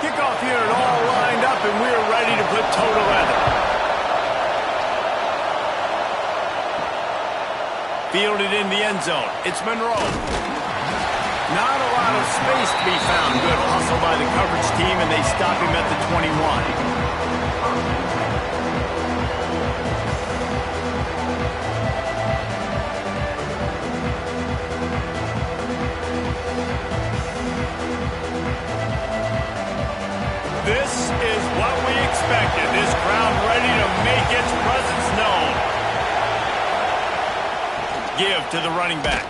Kickoff unit all lined up, and we're ready to put toe to leather. Fielded in the end zone. It's Monroe. Not a lot of space to be found. Good hustle by the coverage team, and they stop him at the 21. This is what we expected. This crowd ready to make its presence known. Give to the running back.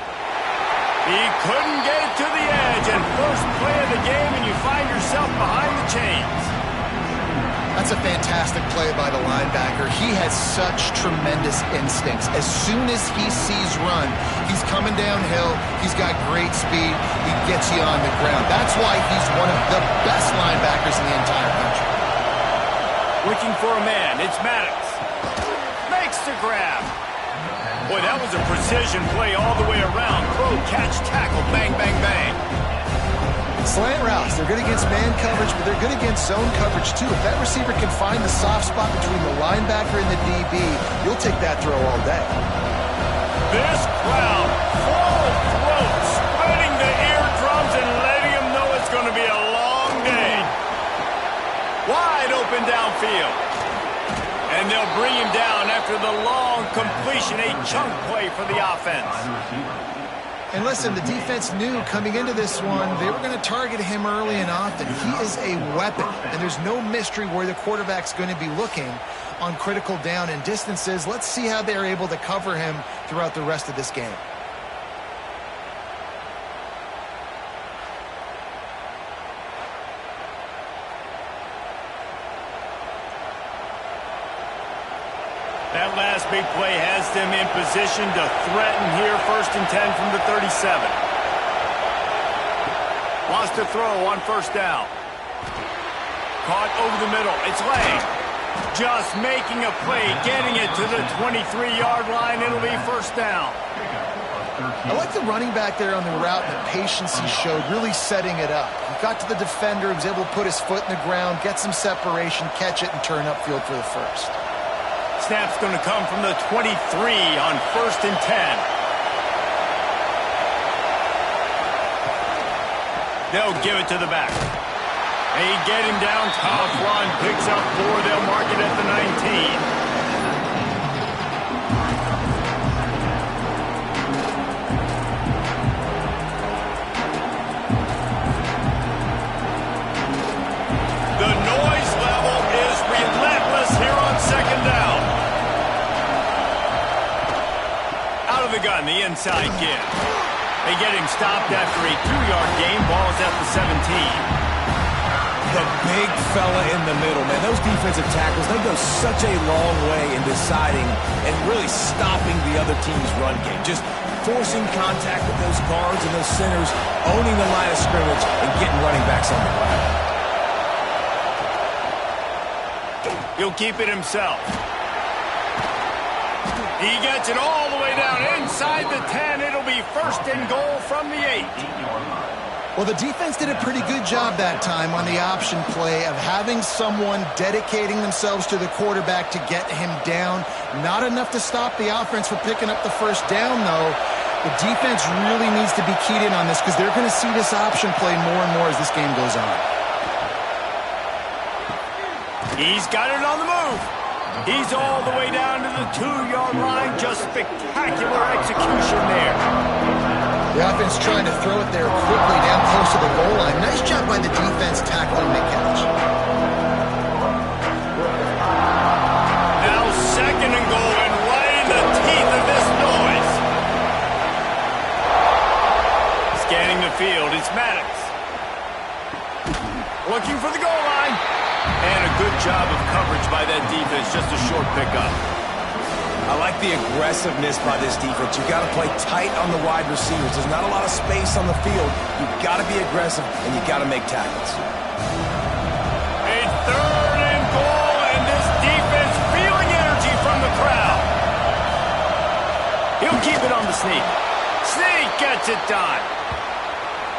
He couldn't get it to the edge, and first play of the game, and you find yourself behind the chains. That's a fantastic play by the linebacker. He has such tremendous instincts. As soon as he sees run, he's coming downhill. He's got great speed. He gets you on the ground. That's why he's one of the best linebackers in the entire country. Looking for a man. It's Maddox. Makes the grab. Boy, that was a precision play all the way around. Throw, catch, tackle, bang, bang, bang. Slant routes, they're good against man coverage, but they're good against zone coverage too. If that receiver can find the soft spot between the linebacker and the DB, you'll take that throw all day. This crowd, full throat, spreading the eardrums and letting them know it's going to be a long day. Wide open downfield. And they'll bring him down after the long completion, a chunk play for the offense. And listen, the defense knew coming into this one, they were going to target him early and often. He is a weapon, and there's no mystery where the quarterback's going to be looking on critical down and distances. Let's see how they're able to cover him throughout the rest of this game. That last big play has them in position to threaten here, 1st and 10 from the 37. Wants to throw on 1st down. Caught over the middle. It's Lang. Just making a play, getting it to the 23-yard line. It'll be 1st down. I like the running back there on the route and the patience he showed, really setting it up. He got to the defender, he was able to put his foot in the ground, get some separation, catch it, and turn upfield for the first. Snap's going to come from the 23 on 1st and 10. They'll give it to the back. They get him down, tough run, picks up 4. They'll mark it at the 19. The noise level is relentless here on 2nd down. Out of the gun, the inside give. They get him stopped after a 2-yard gain. Ball is at the 17. The big fella in the middle, man. Those defensive tackles, they go such a long way in deciding and really stopping the other team's run game. Just forcing contact with those guards and those centers, owning the line of scrimmage, and getting running backs on the ground. He'll keep it himself. He gets it all the way down inside the 10. It'll be 1st and goal from the 8. Well, the defense did a pretty good job that time on the option play of having someone dedicating themselves to the quarterback to get him down. Not enough to stop the offense from picking up the 1st down, though. The defense really needs to be keyed in on this because they're going to see this option play more and more as this game goes on. He's got it on the move. He's all the way down to the 2-yard line. Just spectacular execution there. The offense trying to throw it there quickly down close to the goal line. Nice job by the defense tackling the catch. Now 2nd and goal, and right in the teeth of this noise. Scanning the field, it's Maddox. Looking for the goal line. And a good job of coverage by that defense. Just a short pickup. I like the aggressiveness by this defense. You've got to play tight on the wide receivers. There's not a lot of space on the field. You've got to be aggressive, and you've got to make tackles. A 3rd and goal, and this defense feeling energy from the crowd. He'll keep it on the sneak. Sneak gets it done.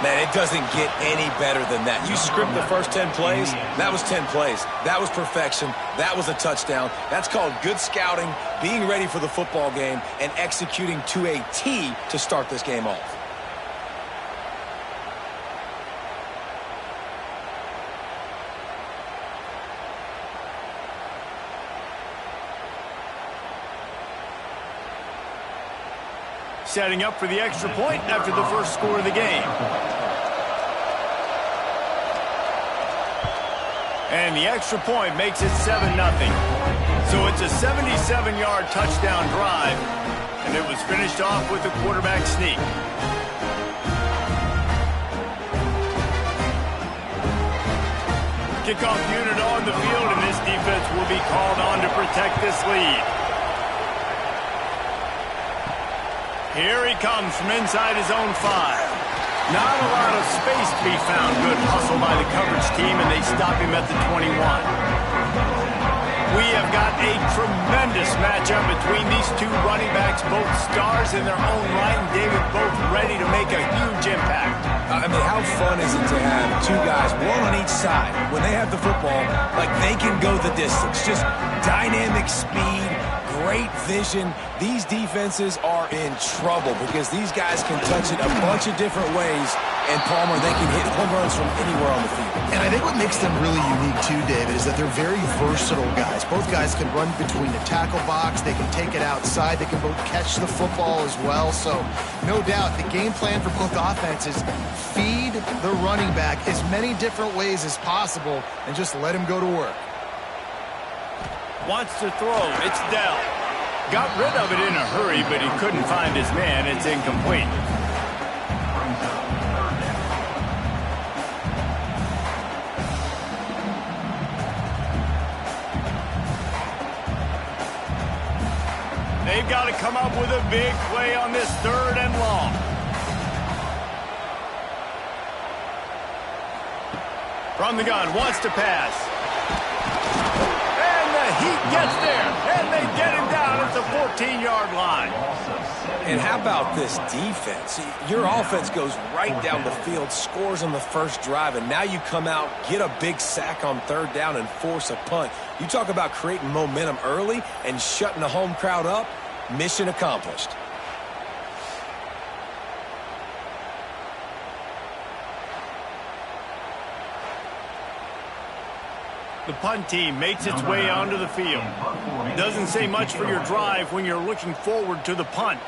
Man, it doesn't get any better than that. You script the first 10 plays, that was 10 plays. That was perfection. That was a touchdown. That's called good scouting, being ready for the football game, and executing to a T to start this game off. Setting up for the extra point after the first score of the game. And the extra point makes it 7-0. So it's a 77-yard touchdown drive, and it was finished off with a quarterback sneak. Kickoff unit on the field, and this defense will be called on to protect this lead. Here he comes from inside his own 5. Not a lot of space to be found. Good hustle by the coverage team, and they stop him at the 21. We have got a tremendous matchup between these two running backs, both stars in their own right, and David, both ready to make a huge impact. I mean, how fun is it to have two guys, one on each side, when they have the football, like they can go the distance. Just dynamic speed, great vision. These defenses are in trouble because these guys can touch it a bunch of different ways, and Palmer, they can hit home runs from anywhere on the field. And I think what makes them really unique too, David, is that they're very versatile guys. Both guys can run between the tackle box. They can take it outside. They can both catch the football as well. So no doubt the game plan for both offenses, feed the running back as many different ways as possible and just let him go to work. Wants to throw. It's Dell. Got rid of it in a hurry, but he couldn't find his man. It's incomplete. They've got to come up with a big play on this 3rd and long. From the gun, wants to pass. He gets there, and they get him down at the 14-yard line. And how about this defense? Your offense goes right down the field, scores on the first drive, and now you come out, get a big sack on 3rd down, and force a punt. You talk about creating momentum early and shutting the home crowd up. Mission accomplished. The punt team makes its way onto the field. Doesn't say much for your drive when you're looking forward to the punt.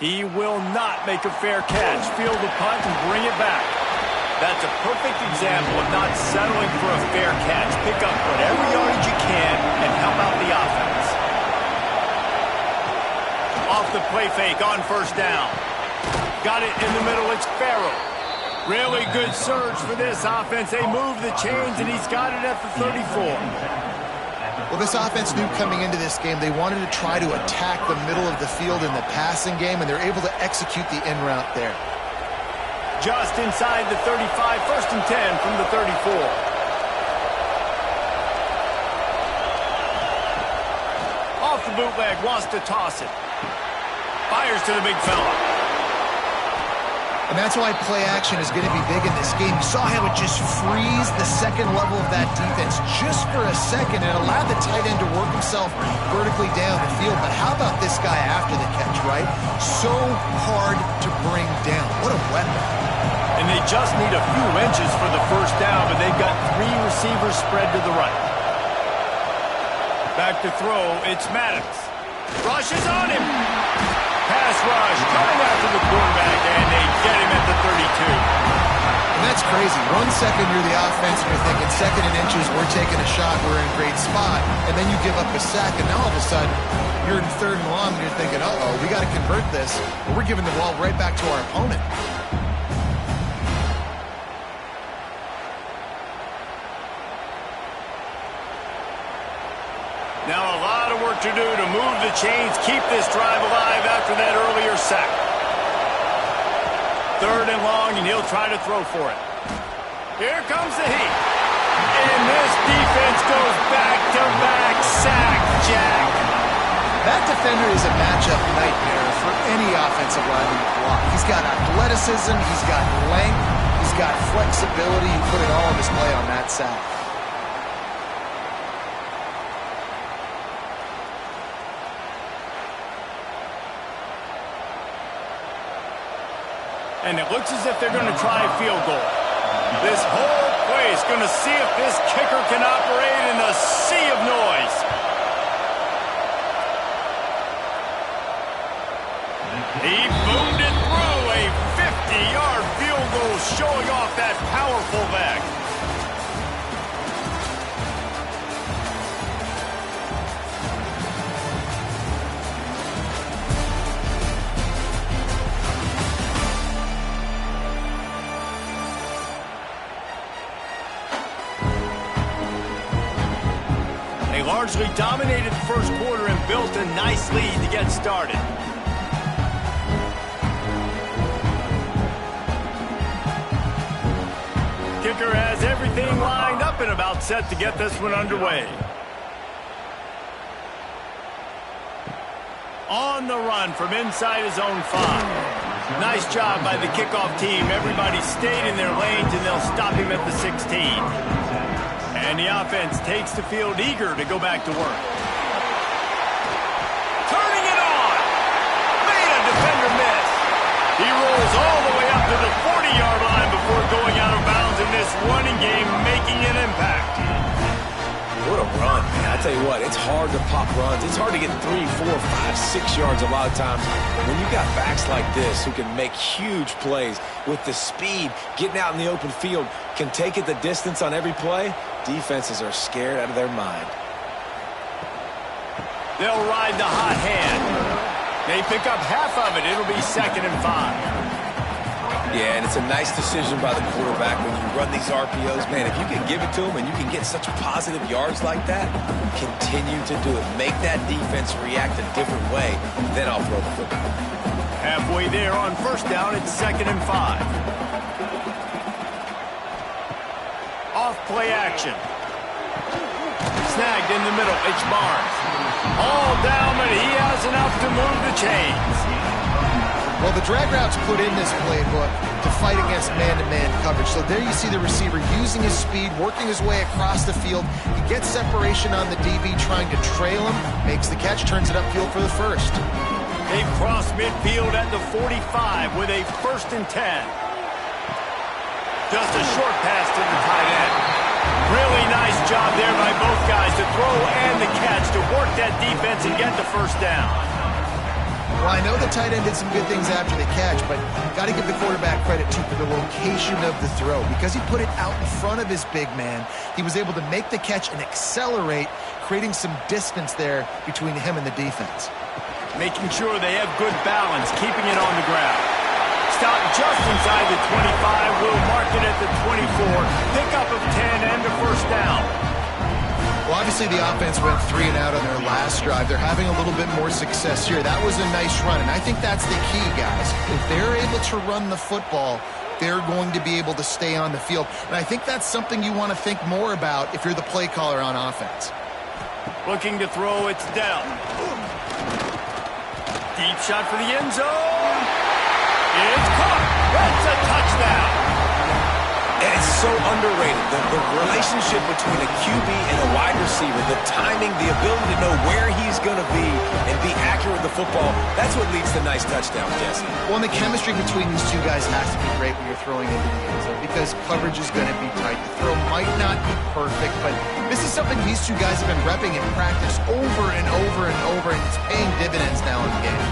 He will not make a fair catch. Field the punt and bring it back. That's a perfect example of not settling for a fair catch. Pick up whatever yardage you can and help out the offense. Off the play fake on 1st down. Got it in the middle. It's Farrell. Really good surge for this offense. They move the chains, and he's got it at the 34. Well, this offense knew coming into this game they wanted to try to attack the middle of the field in the passing game, and they're able to execute the in route there. Just inside the 35, 1st and 10 from the 34. Off the bootleg, wants to toss it. Fires to the big fella. And that's why play action is going to be big in this game. You saw how it just frees the second level of that defense just for a second and allowed the tight end to work himself vertically down the field. But how about this guy after the catch, right? So hard to bring down. What a weapon. And they just need a few inches for the 1st down, but they've got 3 receivers spread to the right. Back to throw, it's Maddox. Rushes on him. Pass rush, coming after the quarterback, and they get him at the 32. And that's crazy. 1 second you're the offense, and you're thinking 2nd and inches, we're taking a shot, we're in a great spot. And then you give up a sack, and now all of a sudden, you're in 3rd and long, and you're thinking, uh-oh, we got to convert this. But we're giving the ball right back to our opponent. Now a lot of work to do to move the chains, keep this drive alive after that earlier sack. 3rd and long, and he'll try to throw for it. Here comes the heat. And this defense goes back-to-back sack, Jack. That defender is a matchup nightmare for any offensive lineman to block. He's got athleticism, he's got length, he's got flexibility. He put it all on display on that sack. And it looks as if they're going to try a field goal. This whole place is going to see if this kicker can operate in a sea of noise. He boomed it through a 50-yard field goal, showing off that powerful back. They largely dominated the first quarter and built a nice lead to get started. Kicker has everything lined up and about set to get this one underway. On the run from inside his own 5. Nice job by the kickoff team. Everybody stayed in their lanes, and they'll stop him at the 16. And the offense takes the field eager to go back to work. Turning it on. Made a defender miss. He rolls all the way up to the 40-yard line before going out of bounds in this running game, making an impact. What a run, man. I tell you what, it's hard to pop runs. It's hard to get 3, 4, 5, 6 yards a lot of times. When you got backs like this who can make huge plays with the speed, getting out in the open field, can take it the distance on every play, defenses are scared out of their mind. They'll ride the hot hand. They pick up half of it. It'll be 2nd and 5. Yeah, and it's a nice decision by the quarterback when you run these RPOs. Man, if you can give it to him and you can get such positive yards like that, continue to do it. Make that defense react a different way, then I'll throw the football. Halfway there on 1st down, it's 2nd and 5. Off play action. Snagged in the middle, it's Barnes. All down, but he has enough to move the chains. Well, the drag route's put in this playbook to fight against man-to-man coverage. So there you see the receiver using his speed, working his way across the field. He gets separation on the DB, trying to trail him, makes the catch, turns it upfield for the 1st. They've crossed midfield at the 45 with a 1st and 10. Just a short pass to the tight end. Really nice job there by both guys to throw and the catch to work that defense and get the 1st down. Well, I know the tight end did some good things after the catch, but got to give the quarterback credit, too, for the location of the throw. Because he put it out in front of his big man, he was able to make the catch and accelerate, creating some distance there between him and the defense. Making sure they have good balance, keeping it on the ground. Stop just inside the 25, will mark it at the 24, pickup of 10 and a 1st down. Well, obviously the offense went 3 and out on their last drive. They're having a little bit more success here. That was a nice run, and I think that's the key, guys. If they're able to run the football, they're going to be able to stay on the field. And I think that's something you want to think more about if you're the play caller on offense. Looking to throw, it's Dell. Deep shot for the end zone. It's caught. That's a touchdown. And it's so underrated. The relationship between a QB and a wide receiver, the timing, the ability to know where he's going to be and be accurate with the football, that's what leads to nice touchdowns, Jesse. Well, and the chemistry between these two guys has to be great when you're throwing into the end zone because coverage is going to be tight. The throw might not be perfect, but this is something these two guys have been repping in practice over and over and over, and it's paying dividends now in the game.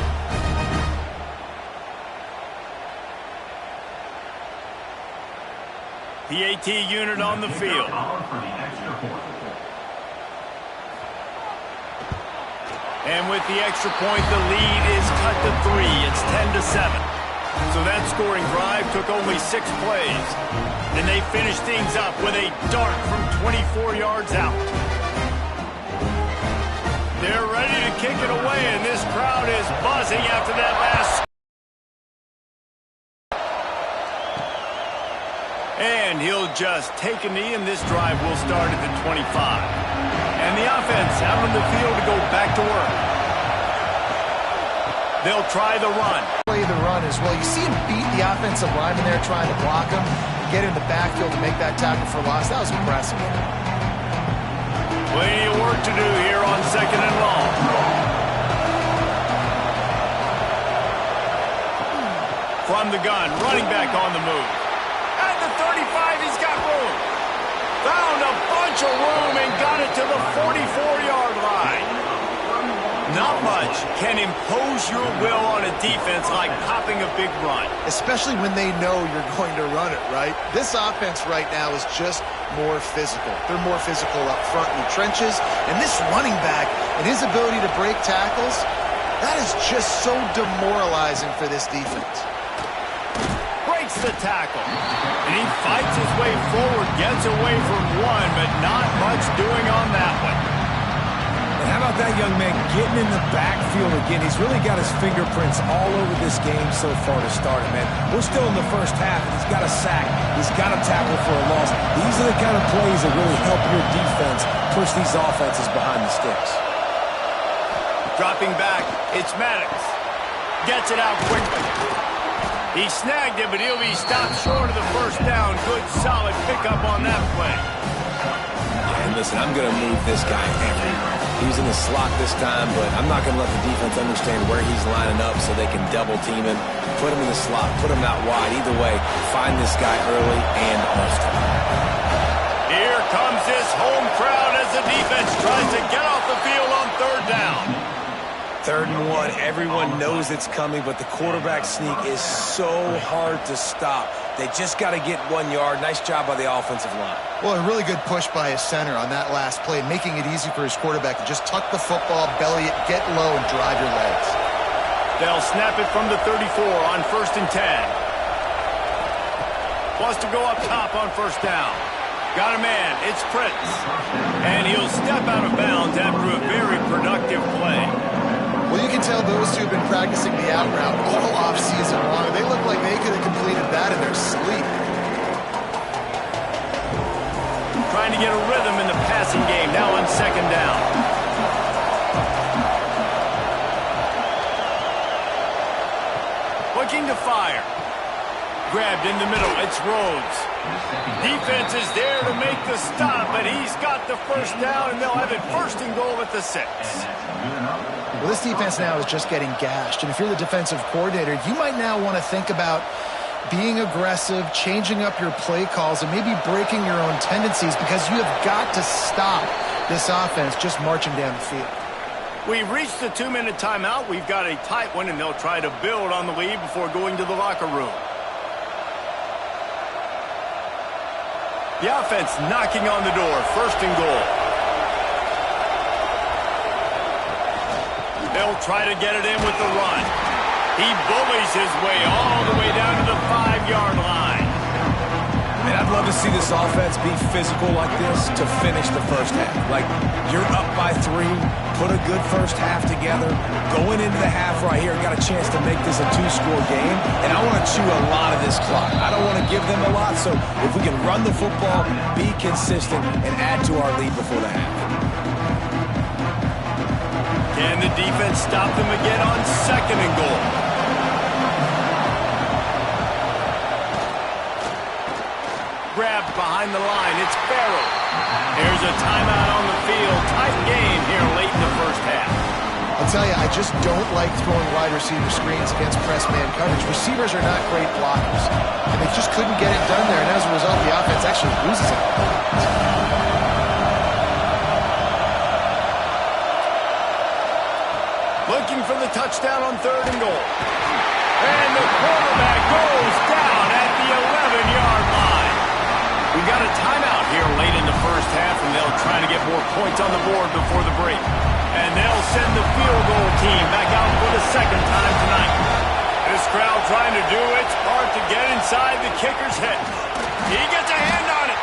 PAT unit on the field. And with the extra point, the lead is cut to 3. It's 10-7. So that scoring drive took only 6 plays. And they finished things up with a dart from 24 yards out. They're ready to kick it away, and this crowd is buzzing after that last. And he'll just take a knee, and this drive will start at the 25. And the offense out on the field to go back to work. They'll try the run. Play the run as well. You see him beat the offensive lineman there trying to block him and get in the backfield to make that tackle for loss. That was impressive. Plenty of work to do here on 2nd and long. From the gun, running back on the move. At the 35, he's got room. Found a bunch of room and got it to the 44-yard line. Not much can impose your will on a defense like popping a big run. Especially when they know you're going to run it, right? This offense right now is just more physical. They're more physical up front in the trenches. And this running back and his ability to break tackles, that is just so demoralizing for this defense. Breaks the tackle. And he fights his way forward, gets away from one, but not much doing on that one. And how about that young man getting in the backfield again? He's really got his fingerprints all over this game so far to start it, man. We're still in the first half, and he's got a sack. He's got a tackle for a loss. These are the kind of plays that really help your defense push these offenses behind the sticks. Dropping back, it's Maddox. Gets it out quickly. He snagged it, but he'll be stopped short of the first down. Good, solid pickup on that play. And listen, I'm going to move this guy everywhere. He's in the slot this time, but I'm not going to let the defense understand where he's lining up so they can double team him, put him in the slot, put him out wide. Either way, find this guy early and often. Here comes this home crowd as the defense tries to get off the field on 3rd down. 3rd and 1, everyone knows it's coming, but the quarterback sneak is so hard to stop. They just got to get 1 yard. Nice job by the offensive line. Well, a really good push by his center on that last play, making it easy for his quarterback to just tuck the football, belly it, get low, and drive your legs. They'll snap it from the 34 on 1st and 10. Wants to go up top on 1st down. Got a man, it's Prince. And he'll step out of bounds after a very productive play. Well, you can tell those two have been practicing the out route all off-season long. They look like they could have completed that in their sleep. Trying to get a rhythm in the passing game, now on 2nd down. Looking to fire. Grabbed in the middle, it's Rhodes. Defense is there to make the stop, but he's got the 1st down, and they'll have it 1st and goal at the 6. Well, this defense now is just getting gashed, and if you're the defensive coordinator, you might now want to think about being aggressive, changing up your play calls, and maybe breaking your own tendencies because you have got to stop this offense just marching down the field. We've reached the 2-minute timeout. We've got a tight one, and they'll try to build on the lead before going to the locker room. The offense knocking on the door, 1st and goal. They'll try to get it in with the run. He bullies his way all the way down to the 5-yard line. Man, I'd love to see this offense be physical like this to finish the first half. Like, you're up by 3, put a good first half together, going into the half right here, got a chance to make this a 2-score game, and I want to chew a lot of this clock. I don't want to give them a lot, so if we can run the football, be consistent, and add to our lead before the half. Can the defense stop them again on 2nd and goal? Grabbed behind the line, it's Farrell. There's a timeout on the field. Tight game here late in the first half. I'll tell you, I just don't like throwing wide receiver screens against press man coverage. Receivers are not great blockers, and they just couldn't get it done there, and as a result, the offense actually loses it. Looking for the touchdown on 3rd and goal. And the quarterback goes down at the 11-yard line. We've got a timeout here late in the first half, and they'll try to get more points on the board before the break. And they'll send the field goal team back out for the 2nd time tonight. This crowd trying to do its part to get inside the kicker's head. He gets a hand on it.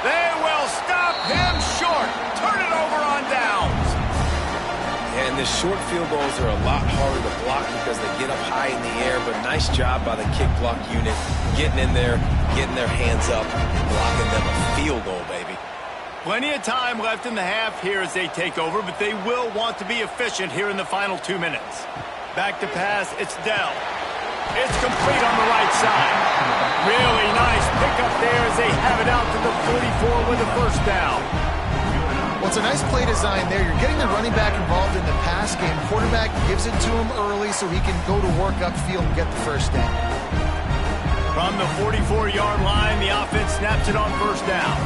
They will stop him short. Turn it over on downs. And the short field goals are a lot harder to block because they get up high in the air, but nice job by the kick block unit getting in there, getting their hands up and blocking them a field goal, baby. Plenty of time left in the half here as they take over, but they will want to be efficient here in the final 2 minutes. Back to pass, it's Dell. It's complete on the right side. Really nice pickup there as they have it out to the 44 with a first down. Well, it's a nice play design there. You're getting the running back involved in the pass game. Quarterback gives it to him early so he can go to work upfield and get the first down. From the 44-yard line, the offense snaps it on first down.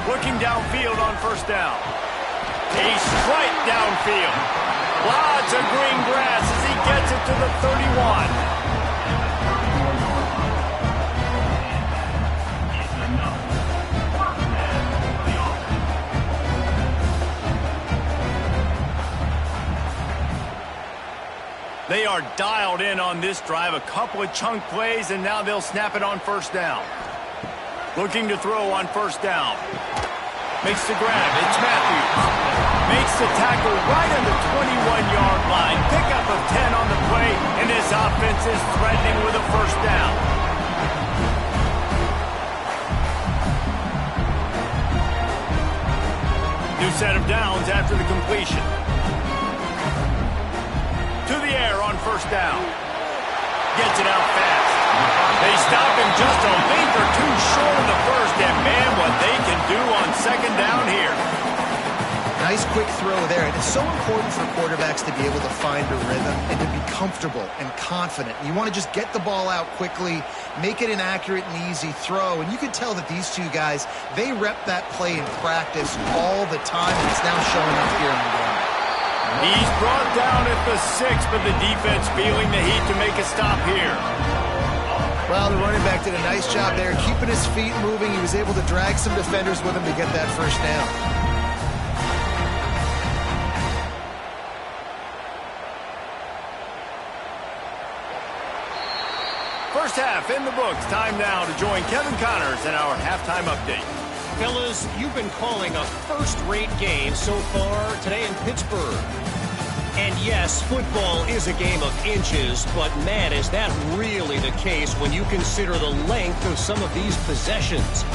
Looking downfield on first down. A strike downfield. Lots of green grass as he gets it to the 31. They are dialed in on this drive. A couple of chunk plays, and now they'll snap it on first down. Looking to throw on first down. Makes the grab. It's Matthews. Makes the tackle right on the 21-yard line. Pickup of 10 on the play, and this offense is threatening with a first down. New set of downs after the completion. To the air on first down. Gets it out fast. They stop him just a length or two short of the first, and man, what they can do on second down here. Nice quick throw there. And it's so important for quarterbacks to be able to find a rhythm and to be comfortable and confident. You want to just get the ball out quickly, make it an accurate and easy throw. And you can tell that these two guys, they rep that play in practice all the time, and it's now showing up here in the game. He's brought down at the 6, but the defense feeling the heat to make a stop here. Well, the running back did a nice job there, keeping his feet moving. He was able to drag some defenders with him to get that first down. First half in the books. Time now to join Kevin Connors in our halftime update. Fellas, you've been calling a first-rate game so far today in Pittsburgh. And yes, football is a game of inches, but man, is that really the case when you consider the length of some of these possessions.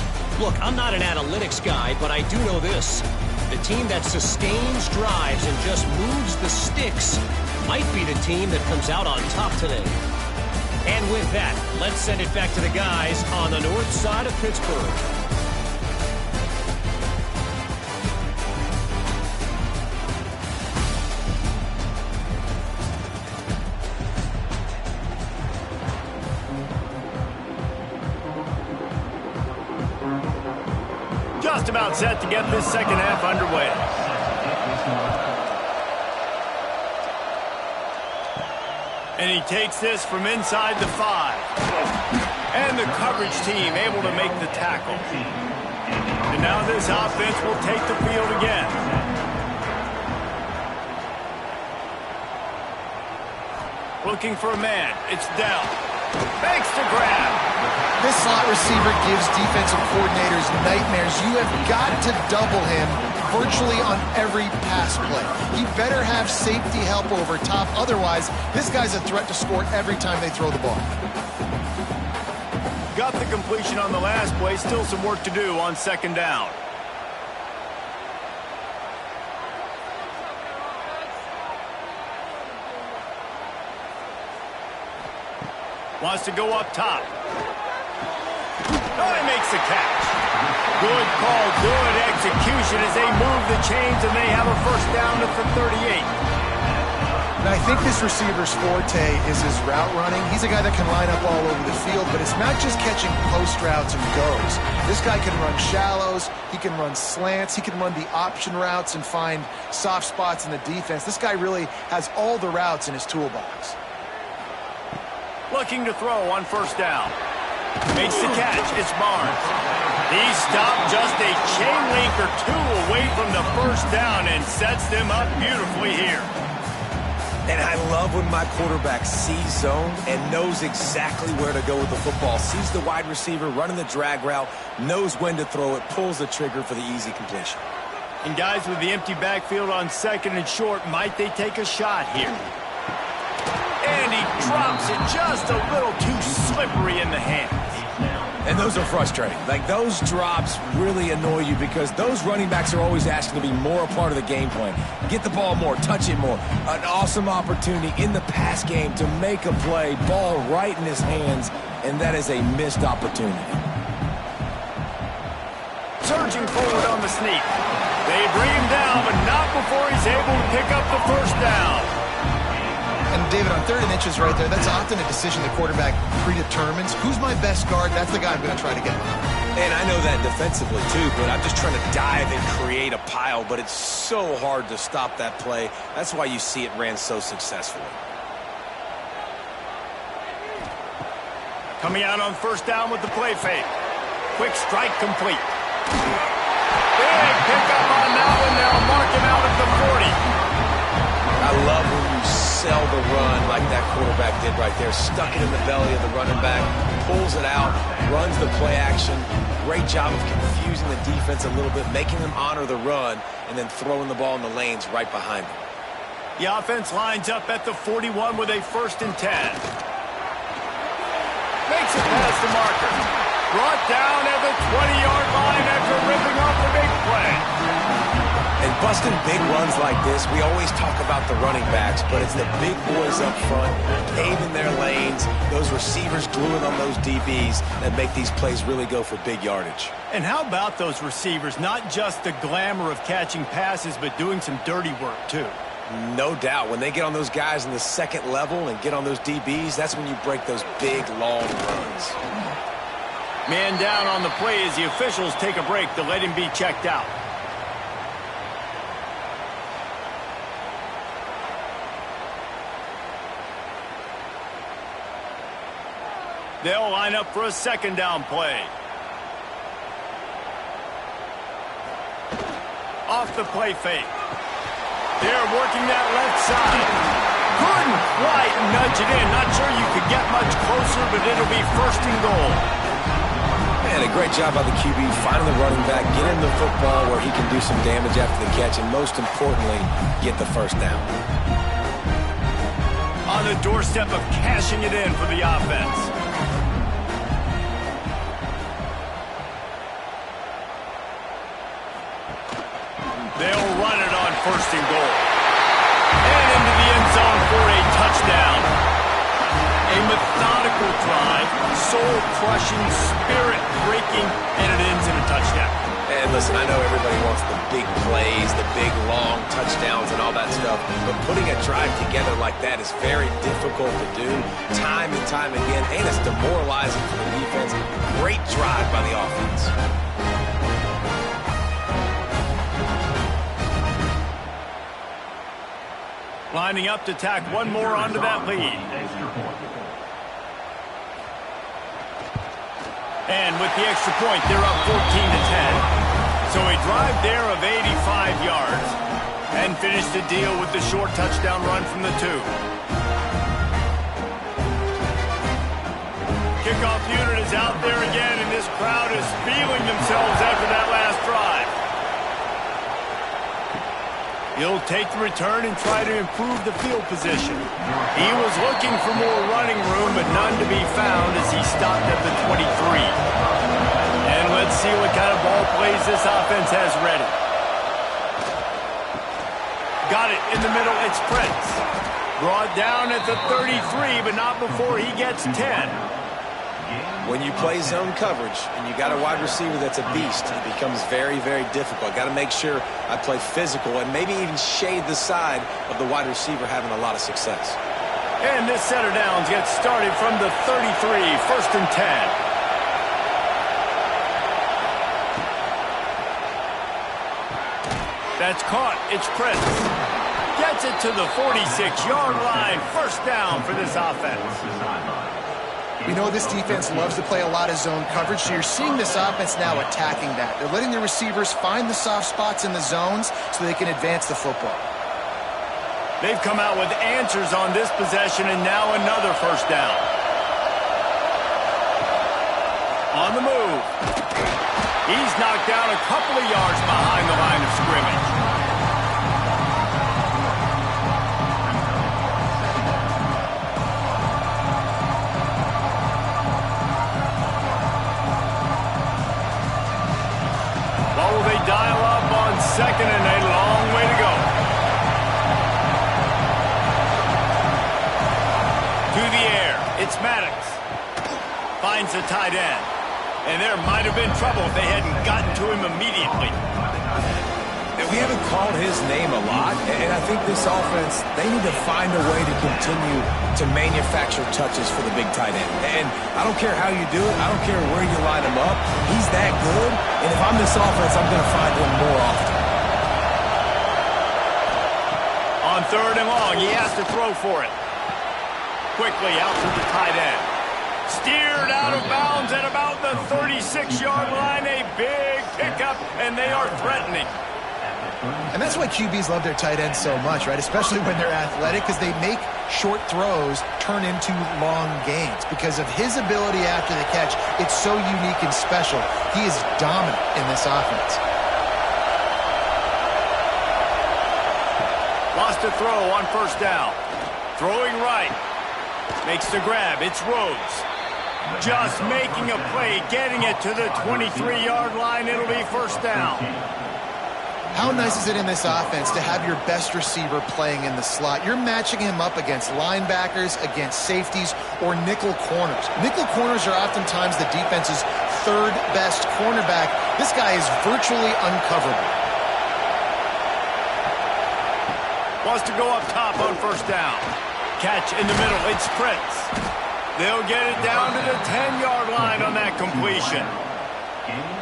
Look, I'm not an analytics guy, but I do know this. The team that sustains drives and just moves the sticks might be the team that comes out on top today. And with that, let's send it back to the guys on the north side of Pittsburgh. Just about set to get this second half underway. And he takes this from inside the 5. And the coverage team able to make the tackle. And now this offense will take the field again. Looking for a man. It's Dell. Makes the grab. This slot receiver gives defensive coordinators nightmares. You have got to double him virtually on every pass play. He better have safety help over top. Otherwise, this guy's a threat to score every time they throw the ball. Got the completion on the last play. Still some work to do on second down. Wants to go up top. Oh, he makes the catch. Good call, good execution as they move the chains, and they have a first down at the 38. And I think this receiver's forte is his route running. He's a guy that can line up all over the field, but it's not just catching post routes and goes. This guy can run shallows, he can run slants, he can run the option routes and find soft spots in the defense. This guy really has all the routes in his toolbox. Looking to throw on first down. Makes the catch. It's Barnes. He stopped just a chain link or two away from the first down and sets them up beautifully here. And I love when my quarterback sees zone and knows exactly where to go with the football. Sees the wide receiver running the drag route, knows when to throw it, pulls the trigger for the easy completion. And guys with the empty backfield on second and short, might they take a shot here? And he drops it just a little too slippery in the hands. And those are frustrating. Like, those drops really annoy you because those running backs are always asking to be more a part of the game plan. Get the ball more, touch it more. An awesome opportunity in the pass game to make a play, ball right in his hands, and that is a missed opportunity. Surging forward on the sneak. They bring him down, but not before he's able to pick up the first down. And David, on 3rd and inches right there, that's often a decision the quarterback predetermines. Who's my best guard? That's the guy I'm going to try to get behind. And I know that defensively too, but I'm just trying to dive and create a pile, but it's so hard to stop that play. That's why you see it ran so successfully. Coming out on first down with the play fake. Quick strike complete. Big pickup on that one. They'll mark him out at the 40. I love when you sell the run like that quarterback did right there. Stuck it in the belly of the running back, pulls it out, runs the play action. Great job of confusing the defense a little bit, making them honor the run, and then throwing the ball in the lanes right behind them. The offense lines up at the 41 with a 1st and 10. Makes it past the marker. Brought down at the 20-yard line after ripping off the big play. And busting big runs like this, we always talk about the running backs, but it's the big boys up front, paving their lanes, those receivers gluing on those DBs that make these plays really go for big yardage. And how about those receivers? Not just the glamour of catching passes, but doing some dirty work, too. No doubt. When they get on those guys in the second level and get on those DBs, that's when you break those big, long runs. Man down on the play as the officials take a break to let him be checked out. They'll line up for a 2nd down play. Off the play fake. They're working that left side. Couldn't quite nudge it in. Not sure you could get much closer, but it'll be 1st and goal. Man, a great job by the QB, finding the running back, get him the football where he can do some damage after the catch, and most importantly, get the 1st down. On the doorstep of cashing it in for the offense. They'll run it on 1st and goal. And into the end zone for a touchdown. A methodical drive, soul-crushing, spirit-breaking, and it ends in a touchdown. And listen, I know everybody wants the big plays, the big, long touchdowns and all that stuff, but putting a drive together like that is very difficult to do time and time again, and it's demoralizing for the defense. Great drive by the offense. Lining up to tack one more onto that lead. And with the extra point, they're up 14-10. So a drive there of 85 yards. And finish the deal with the short touchdown run from the 2. Kickoff unit is out there again, and this crowd is feeling themselves after that last drive. He'll take the return and try to improve the field position. He was looking for more running room, but none to be found as he stopped at the 23. And let's see what kind of ball plays this offense has ready. Got it in the middle, it's Prince. Brought down at the 33, but not before he gets 10. When you play zone coverage and you got a wide receiver that's a beast, it becomes very, very difficult. Got to make sure I play physical and maybe even shade the side of the wide receiver having a lot of success. And this set of downs gets started from the 33, 1st and 10. That's caught. It's Prince. Gets it to the 46-yard line. 1st down for this offense. We know this defense loves to play a lot of zone coverage, so you're seeing this offense now attacking that. They're letting the receivers find the soft spots in the zones so they can advance the football. They've come out with answers on this possession, and now another 1st down. On the move. He's knocked down a couple of yards behind the line of scrimmage. dial up on second and a long way to go. To the air, it's Maddox. Finds the tight end. And there might have been trouble if they hadn't gotten to him immediately. We haven't called his name a lot, and I think this offense, they need to find a way to continue to manufacture touches for the big tight end. And I don't care how you do it. I don't care where you line him up. He's that good, and if I'm this offense, I'm going to find him more often. On third and long, he has to throw for it. Quickly out to the tight end. Steered out of bounds at about the 36-yard line. A big pickup, and they are threatening. And that's why QBs love their tight ends so much, right? Especially when they're athletic, because they make short throws turn into long gains. Because of his ability after the catch, it's so unique and special. He is dominant in this offense. Lost a throw on first down. Throwing right. Makes the grab. It's Rhodes. Just making a play, getting it to the 23-yard line. It'll be first down. How nice is it in this offense to have your best receiver playing in the slot? You're matching him up against linebackers, against safeties, or nickel corners. Nickel corners are oftentimes the defense's third best cornerback. This guy is virtually uncoverable. Wants to go up top on first down. Catch in the middle. It's Prince. They'll get it down to the 10-yard line on that completion.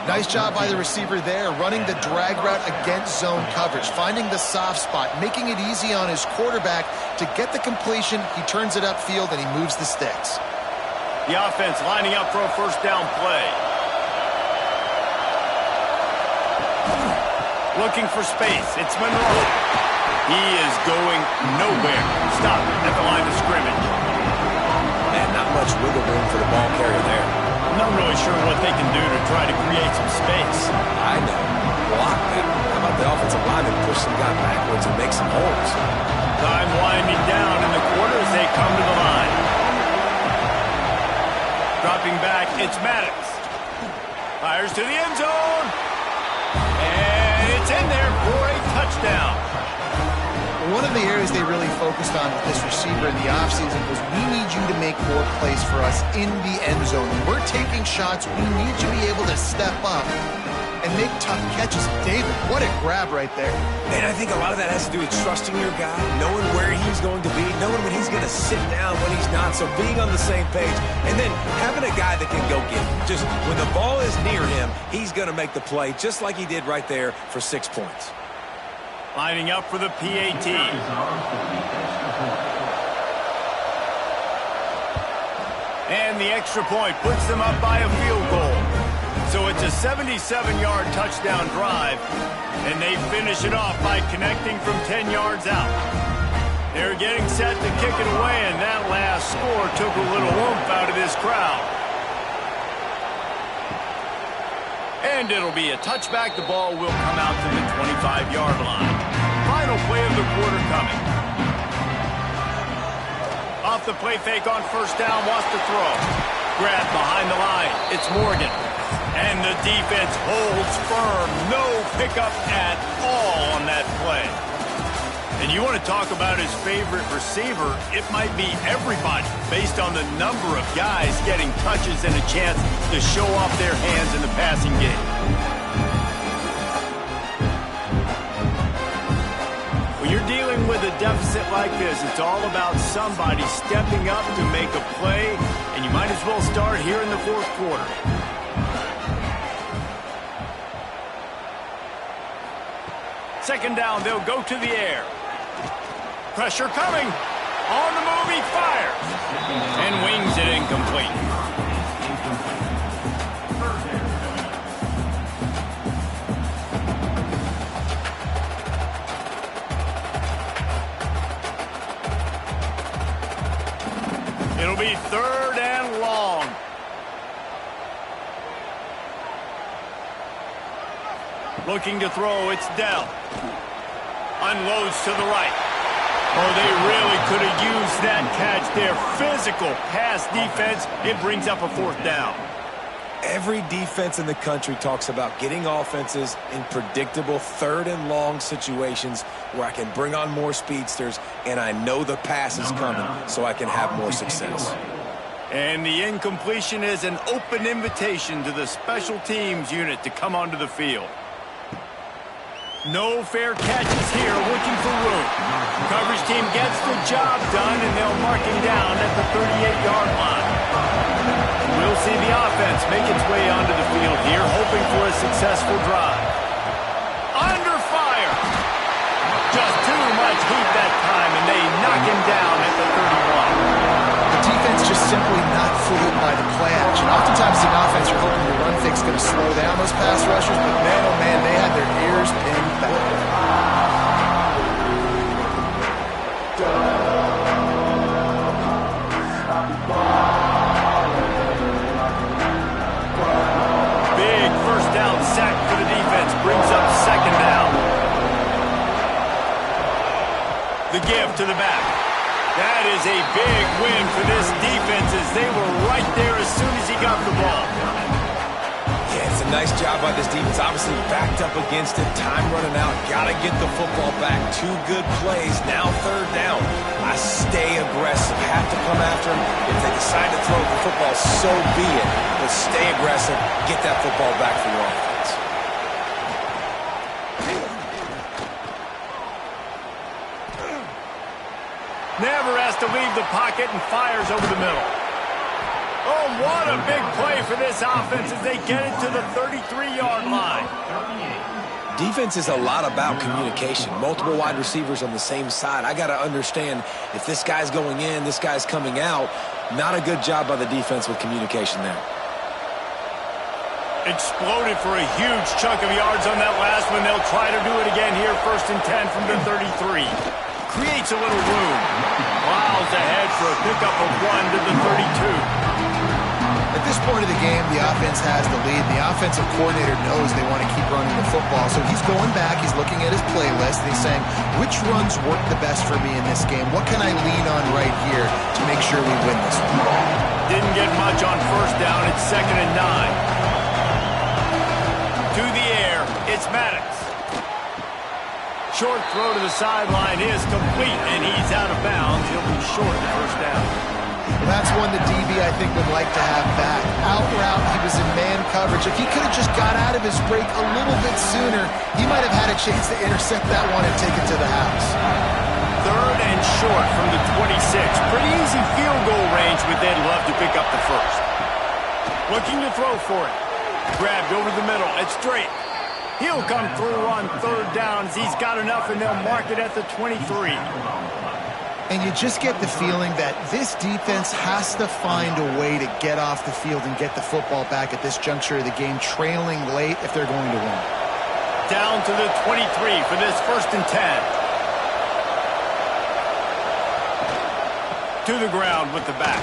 Nice job by the receiver there, running the drag route against zone coverage, finding the soft spot, making it easy on his quarterback to get the completion. He turns it upfield, and he moves the sticks. The offense lining up for a first down play. Looking for space. It's Monarch. He is going nowhere. Stop at the line of scrimmage. And not much wiggle room for the ball carrier there. I'm not really sure what they can do to try to create some space. I know. Block them. How about the offensive lineman push some guy backwards and make some holes? Time winding down in the quarter as they come to the line. Dropping back, it's Maddox. Fires to the end zone. And it's in there for a touchdown. One of the areas they really focused on with this receiver in the offseason was we need you to make more plays for us in the end zone. When we're taking shots, we need you to be able to step up and make tough catches. David, what a grab right there. And I think a lot of that has to do with trusting your guy, knowing where he's going to be, knowing when he's going to sit down, when he's not, so being on the same page, and then having a guy that can go get it. Just when the ball is near him, he's going to make the play, just like he did right there for 6 points. Lining up for the PAT. And the extra point puts them up by a field goal. So it's a 77-yard touchdown drive, and they finish it off by connecting from 10 yards out. They're getting set to kick it away, and that last score took a little oomph out of this crowd. And it'll be a touchback. The ball will come out to the 25-yard line. Final play of the quarter coming. Off the play fake on first down, wants to throw. Grab behind the line. It's Morgan. And the defense holds firm. No pickup at all on that play. And you want to talk about his favorite receiver, it might be everybody based on the number of guys getting touches and a chance to show off their hands in the passing game. When you're dealing with a deficit like this, it's all about somebody stepping up to make a play, and you might as well start here in the fourth quarter. Second down, they'll go to the air. Pressure coming. On the move, he fires. And wings it incomplete. It'll be third and long. Looking to throw, it's Dell. Unloads to the right. Oh, they really could have used that catch there. Physical pass defense. It brings up a fourth down. Every defense in the country talks about getting offenses in predictable third and long situations where I can bring on more speedsters and I know the pass is coming so I can have more success. And the incompletion is an open invitation to the special teams unit to come onto the field. No fair catches here, looking for room. Coverage team gets the job done, and they'll mark him down at the 38-yard line. We'll see the offense make its way onto the field here, hoping for a successful drive. Under fire! Just too much heat that time, and they knock him down at the 31. The defense just simply not fooled by the play action. Oftentimes the offense are hoping the run fix is going to slow down those pass rushers, but man, oh man, they had their ears pinned back. Big first down sack for the defense, brings up second down. The give to the back. That is a big win for this defense as they were right there as soon as he got the ball. Yeah, it's a nice job by this defense. Obviously backed up against it, time running out. Got to get the football back. 2 good plays, now third down. I stay aggressive, have to come after him. If they decide to throw the football, so be it. But stay aggressive, get that football back for your offense. Never has to leave the pocket and fires over the middle. Oh, what a big play for this offense as they get it to the 33-yard line. Defense is a lot about communication. Multiple wide receivers on the same side. I got to understand if this guy's going in, this guy's coming out. Not a good job by the defense with communication there. Exploded for a huge chunk of yards on that last one. They'll try to do it again here, 1st and 10 from the 33. Creates a little room. Miles ahead for a pickup of 1 to the 32. At this point of the game, the offense has the lead. The offensive coordinator knows they want to keep running the football, so he's going back, he's looking at his playlist, and he's saying, which runs work the best for me in this game? What can I lean on right here to make sure we win this one? Didn't get much on first down. It's 2nd and 9. To the air, it's Maddox. Short throw to the sideline is complete, and he's out of bounds. He'll be short the first down. Well, that's one the DB, I think, would like to have back. Out route, he was in man coverage. If he could have just got out of his break a little bit sooner, he might have had a chance to intercept that one and take it to the house. 3rd and short from the 26. Pretty easy field goal range, but they'd love to pick up the first. Looking to throw for it. Grabbed over the middle. It's straight. He'll come through on 3rd downs. He's got enough, and they'll mark it at the 23. And you just get the feeling that this defense has to find a way to get off the field and get the football back at this juncture of the game, trailing late if they're going to win. Down to the 23 for this 1st and 10. To the ground with the back.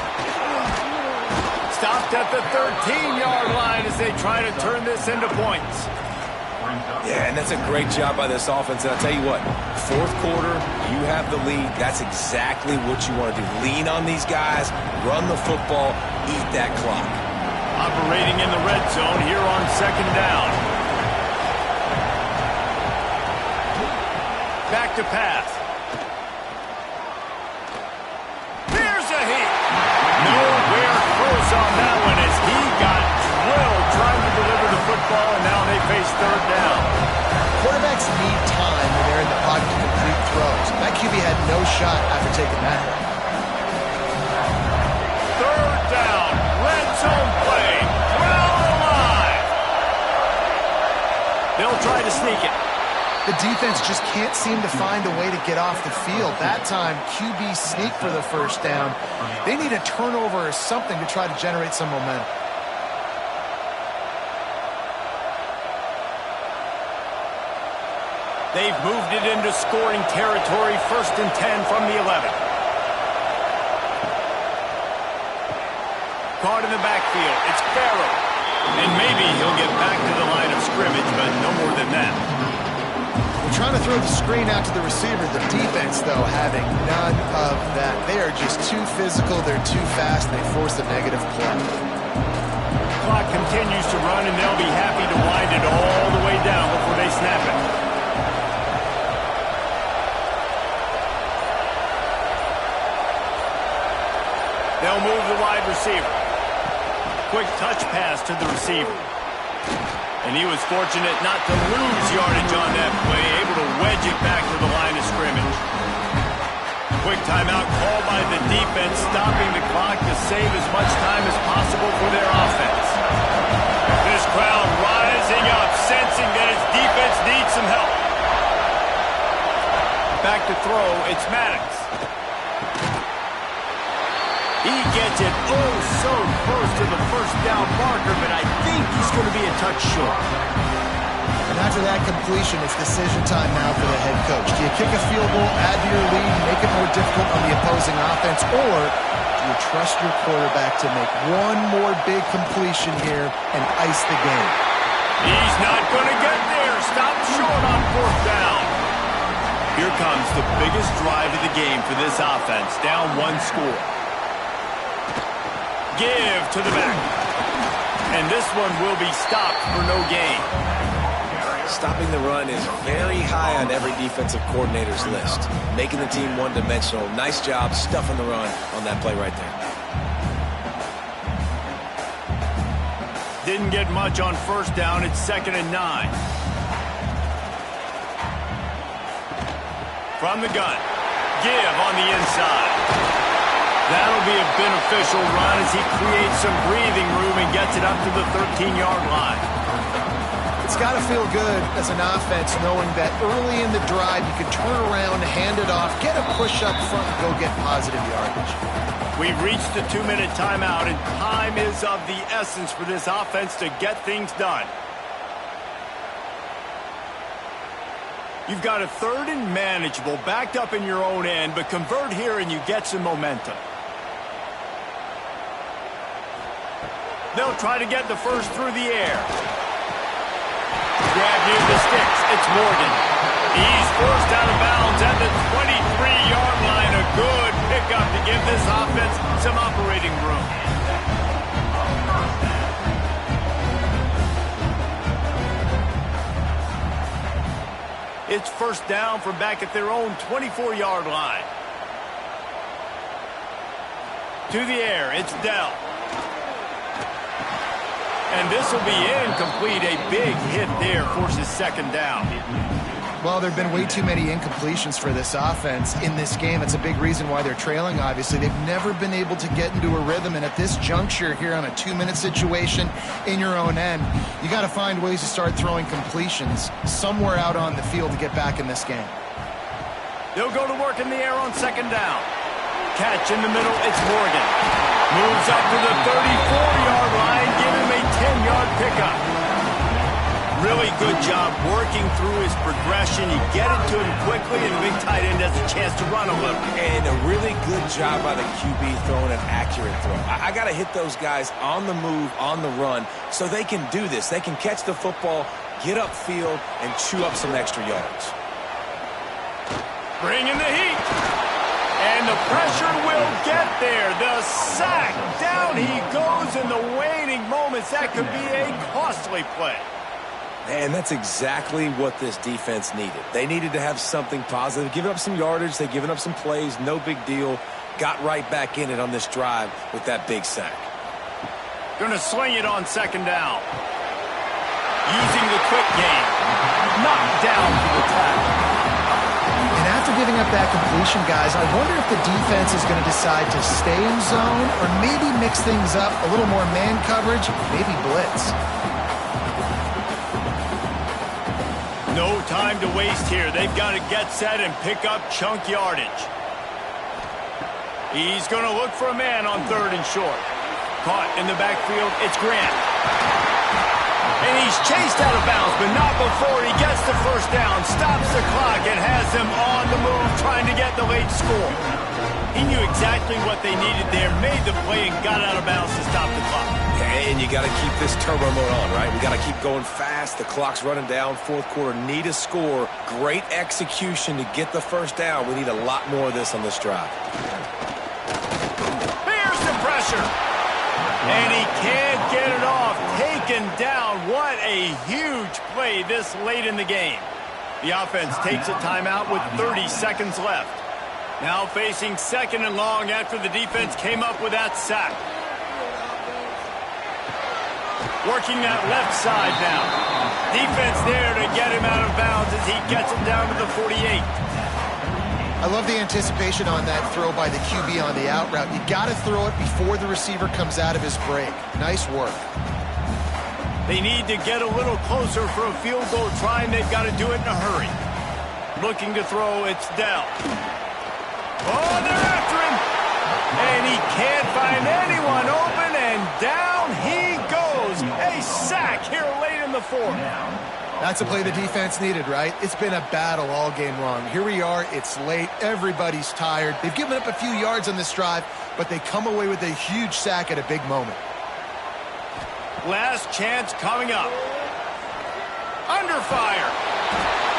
Stopped at the 13-yard line as they try to turn this into points. Yeah, and that's a great job by this offense. And I'll tell you what, 4th quarter, you have the lead. That's exactly what you want to do. Lean on these guys, run the football, eat that clock. Operating in the red zone here on 2nd down. Back to pass. There's a hit. Nowhere close on that one as he got drilled trying to deliver the football, and now they face 3rd down. Quarterbacks need time when they're in the pocket to complete throws. That QB had no shot after taking that hit. 3rd down. Red zone play. Crowd alive. They'll try to sneak it. The defense just can't seem to find a way to get off the field. That time, QB sneak for the first down. They need a turnover or something to try to generate some momentum. They've moved it into scoring territory, 1st and 10 from the 11. Caught in the backfield. It's Farrell. And maybe he'll get back to the line of scrimmage, but no more than that. We're trying to throw the screen out to the receiver. The defense, though, having none of that. They are just too physical. They're too fast. They force a negative play. clock continues to run, and they'll be happy to wind it all the way down before they snap it. They'll move the wide receiver. Quick touch pass to the receiver. And he was fortunate not to lose yardage on that play, able to wedge it back to the line of scrimmage. Quick timeout called by the defense, stopping the clock to save as much time as possible for their offense. This crowd rising up, sensing that its defense needs some help. Back to throw, it's Maddox. He gets it oh so close to the first down marker, but I think he's going to be a touch short. And after that completion, it's decision time now for the head coach. Do you kick a field goal, add to your lead, make it more difficult on the opposing offense, or do you trust your quarterback to make one more big completion here and ice the game? He's not going to get there. Stop short on fourth down. Here comes the biggest drive of the game for this offense, down one score. Give to the back. And this one will be stopped for no gain. Stopping the run is very high on every defensive coordinator's list. Making the team one-dimensional. Nice job stuffing the run on that play right there. Didn't get much on first down. It's 2nd and 9. From the gun. Give on the inside. That'll be a beneficial run as he creates some breathing room and gets it up to the 13-yard line. It's got to feel good as an offense knowing that early in the drive you can turn around, hand it off, get a push up front, and go get positive yardage. We've reached the 2-minute timeout, and time is of the essence for this offense to get things done. You've got a 3rd and manageable, backed up in your own end, but convert here and you get some momentum. They'll try to get the first through the air. Grab near the sticks. It's Morgan. He's forced out of bounds at the 23-yard line. A good pickup to give this offense some operating room. It's first down from back at their own 24-yard line. To the air, it's Dell. And this will be incomplete. A big hit there forces 2nd down. Well, there have been way too many incompletions for this offense in this game. It's a big reason why they're trailing, obviously. They've never been able to get into a rhythm, and at this juncture here on a 2-minute situation in your own end, you got to find ways to start throwing completions somewhere out on the field to get back in this game. They'll go to work in the air on 2nd down. Catch in the middle, it's Morgan. Moves up to the 34-yard line, give him a 10-yard pickup. Really good job working through his progression. You get it to him quickly, and the big tight end has a chance to run a little. And a really good job by the QB throwing an accurate throw. I got to hit those guys on the move, on the run, so they can do this. They can catch the football, get upfield, and chew up some extra yards. Bring in the heat. And the pressure will get there. The sack. Down he goes in the waning moments. That could be a costly play. And that's exactly what this defense needed. They needed to have something positive. Giving up some yardage. They've given up some plays. No big deal. Got right back in it on this drive with that big sack. Going to sling it on 2nd down. Using the quick game. Knocked down for the tackle. And after giving up that completion, guys, I wonder if the defense is going to decide to stay in zone or maybe mix things up, a little more man coverage, maybe blitz. No time to waste here. They've got to get set and pick up chunk yardage. He's going to look for a man on 3rd and short. Caught in the backfield, it's Grant. And he's chased out of bounds, but not before he gets the first down, stops the clock, and has them on the move trying to get the late score. He knew exactly what they needed there, made the play, and got out of bounds to stop the clock. And you got to keep this turbo mode on, right? We got to keep going fast. The clock's running down. 4th quarter, need a score. Great execution to get the first down. We need a lot more of this on this drive. Here's the pressure. And he can't get it off. taken down. What a huge play this late in the game. The offense takes a timeout with 30 seconds left. Now facing second and long after the defense came up with that sack. Working that left side now. Defense there to get him out of bounds as he gets it down to the 48. I love the anticipation on that throw by the QB on the out route. You got to throw it before the receiver comes out of his break. Nice work. They need to get a little closer for a field goal try, and they've got to do it in a hurry. Looking to throw, it's Dell. Oh, they're after him. And he can't find anyone open, and down he goes. A sack here late in the fourth. That's a play the defense needed, right? It's been a battle all game long. Here we are. It's late. Everybody's tired. They've given up a few yards on this drive, but they come away with a huge sack at a big moment. Last chance coming up. Under fire.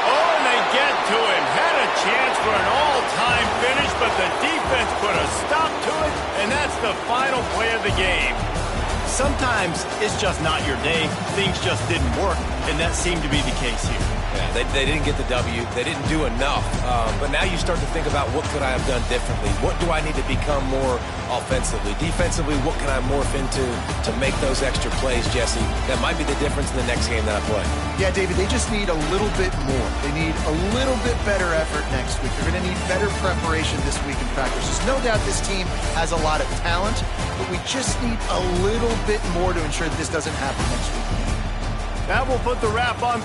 Oh, and they get to him. Had a chance for an all-time finish, but the defense put a stop to it, and that's the final play of the game. Sometimes it's just not your day. Things just didn't work, and that seemed to be the case here. Yeah, they didn't get the W. They didn't do enough. But now you start to think about what could I have done differently? What do I need to become more offensively? Defensively, what can I morph into to make those extra plays, Jesse? That might be the difference in the next game that I play. Yeah, David, they just need a little bit more. They need a little bit better effort next week. They're going to need better preparation this week in practice. There's no doubt this team has a lot of talent, but we just need a little bit more to ensure that this doesn't happen next week. That will put the wrap on